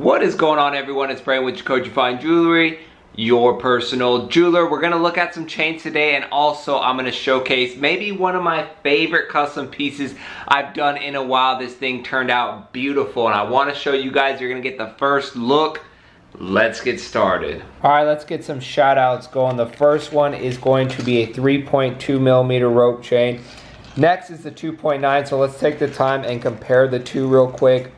What is going on, everyone? It's Brian with JACOJE Fine Jewelry, your personal jeweler. We're gonna look at some chains today, and also I'm gonna showcase maybe one of my favorite custom pieces I've done in a while. This thing turned out beautiful, and I wanna show you guys. You're gonna get the first look. Let's get started. All right, let's get some shout outs going. The first one is going to be a 3.2 millimeter rope chain. Next is the 2.9, so let's take the time and compare the two real quick,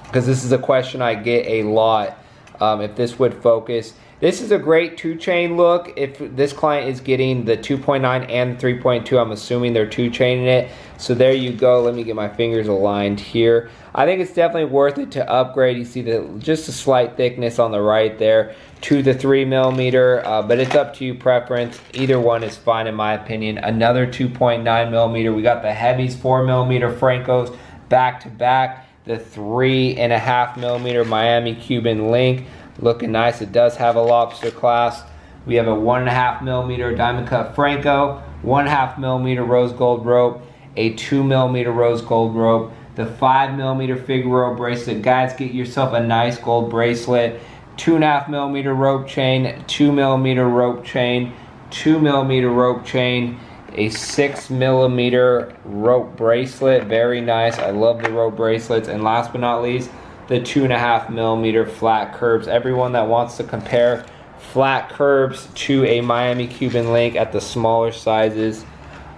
because this is a question I get a lot, if this would focus. This is a great two chain look. If this client is getting the 2.9 and the 3.2, I'm assuming they're two chaining it. So there you go. Let me get my fingers aligned here. I think it's definitely worth it to upgrade. You see just a slight thickness on the right there to the 3 millimeter, but it's up to you preference. Either one is fine in my opinion. Another 2.9 millimeter. We got the heavies 4 millimeter Francos back to back. The 3.5 millimeter Miami Cuban link, looking nice. It does have a lobster clasp. We have a 1.5 millimeter diamond cut Franco, 1.5 millimeter rose gold rope, a 2 millimeter rose gold rope, the 5 millimeter Figaro bracelet. Guys, get yourself a nice gold bracelet. 2.5 millimeter rope chain, 2 millimeter rope chain, 2 millimeter rope chain, a 6 millimeter rope bracelet. Very nice. I love the rope bracelets. And last but not least, the 2.5 millimeter flat curbs. Everyone that wants to compare flat curbs to a Miami Cuban link at the smaller sizes,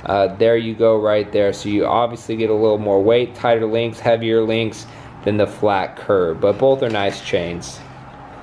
there you go right there. So you obviously get a little more weight, tighter links, heavier links than the flat curb, but both are nice chains.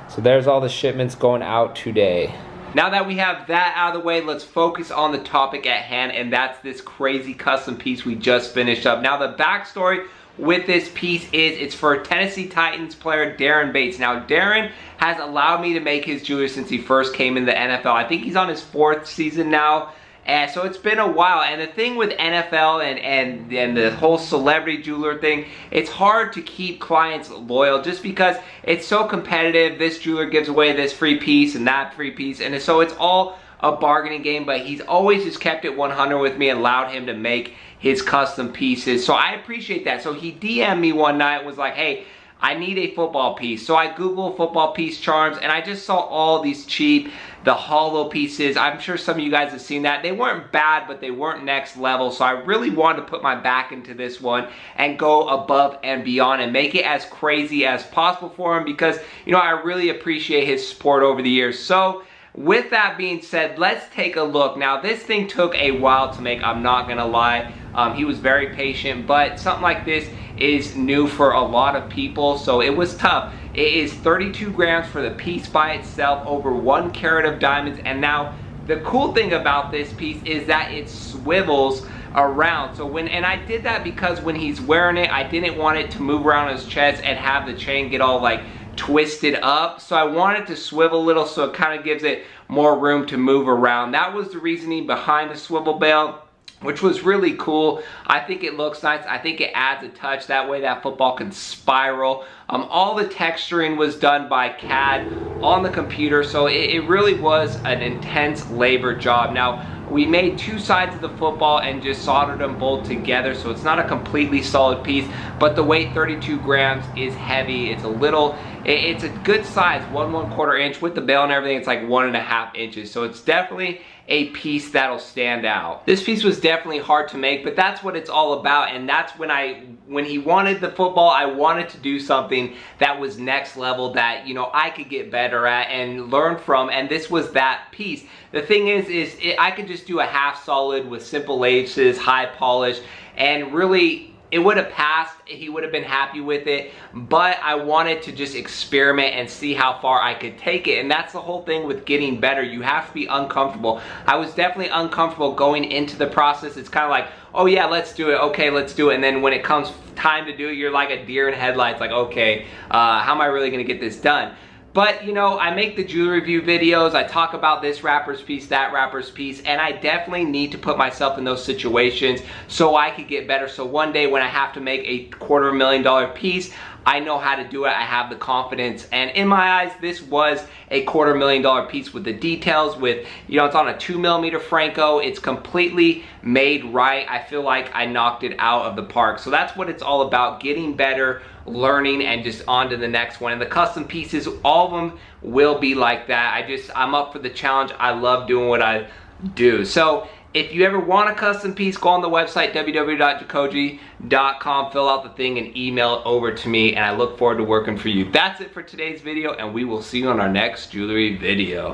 So there's all the shipments going out today. Now that we have that out of the way, let's focus on the topic at hand, and that's this crazy custom piece we just finished up. Now, the backstory with this piece is it's for Tennessee Titans player Darren Bates. Now, Darren has allowed me to make his jewelry since he first came in the NFL. I think he's on his 4th season now. And so it's been a while, and the thing with NFL and the whole celebrity jeweler thing, it's hard to keep clients loyal just because it's so competitive. This jeweler gives away this free piece and that free piece, and so it's all a bargaining game, but he's always just kept it 100 with me and allowed him to make his custom pieces. So I appreciate that. So he DM'd me one night and was like, hey, I need a football piece. So I Googled football piece charms, and I just saw all these cheap, the hollow pieces. I'm sure some of you guys have seen that. They weren't bad, but they weren't next level. So I really wanted to put my back into this one and go above and beyond and make it as crazy as possible for him, because, you know, I really appreciate his support over the years. So with that being said, let's take a look. Now, this thing took a while to make, I'm not gonna lie. He was very patient, but something like this is new for a lot of people, so it was tough. It is 32 grams for the piece by itself, over 1 carat of diamonds. And now the cool thing about this piece is that it swivels around. So and I did that because when he's wearing it, I didn't want it to move around his chest and have the chain get all like twisted up. So I wanted to swivel a little, so it kind of gives it more room to move around. That was the reasoning behind the swivel belt, which was really cool. I think it looks nice. I think it adds a touch. That way that football can spiral. All the texturing was done by CAD on the computer, so it really was an intense labor job. Now, we made 2 sides of the football and just soldered them both together, so it's not a completely solid piece, but the weight, 32 grams, is heavy. It's a little, it's a good size, 1/4 inch. With the bell and everything, it's like 1.5 inches, so it's definitely a piece that'll stand out. This piece was definitely hard to make, but that's what it's all about, and that's when he wanted the football, I wanted to do something that was next level, that, you know, I could get better at and learn from, and this was that piece. The thing is I could just do a half solid with simple laces, high polish, and really it would have passed. He would have been happy with it, but I wanted to just experiment and see how far I could take it, and that's the whole thing with getting better. You have to be uncomfortable. I was definitely uncomfortable going into the process. It's kind of like, oh yeah, let's do it, okay, let's do it, and then when it comes time to do it, you're like a deer in headlights, like, okay, how am I really gonna get this done? But, you know, I make the jewelry review videos, I talk about this rapper's piece, that rapper's piece, and I definitely need to put myself in those situations so I could get better. So one day when I have to make a $250,000 piece, I know how to do it. I have the confidence. And in my eyes, this was a $250,000 piece with the details, with, you know, it's on a 2mm Franco. It's completely made right. I feel like I knocked it out of the park. So that's what it's all about, getting better, learning, and just on to the next one. And the custom pieces, all of them will be like that. I'm up for the challenge. I love doing what I do. So if you ever want a custom piece, go on the website, www.jacoje.com, fill out the thing and email it over to me, and I look forward to working for you. That's it for today's video, and we will see you on our next jewelry video.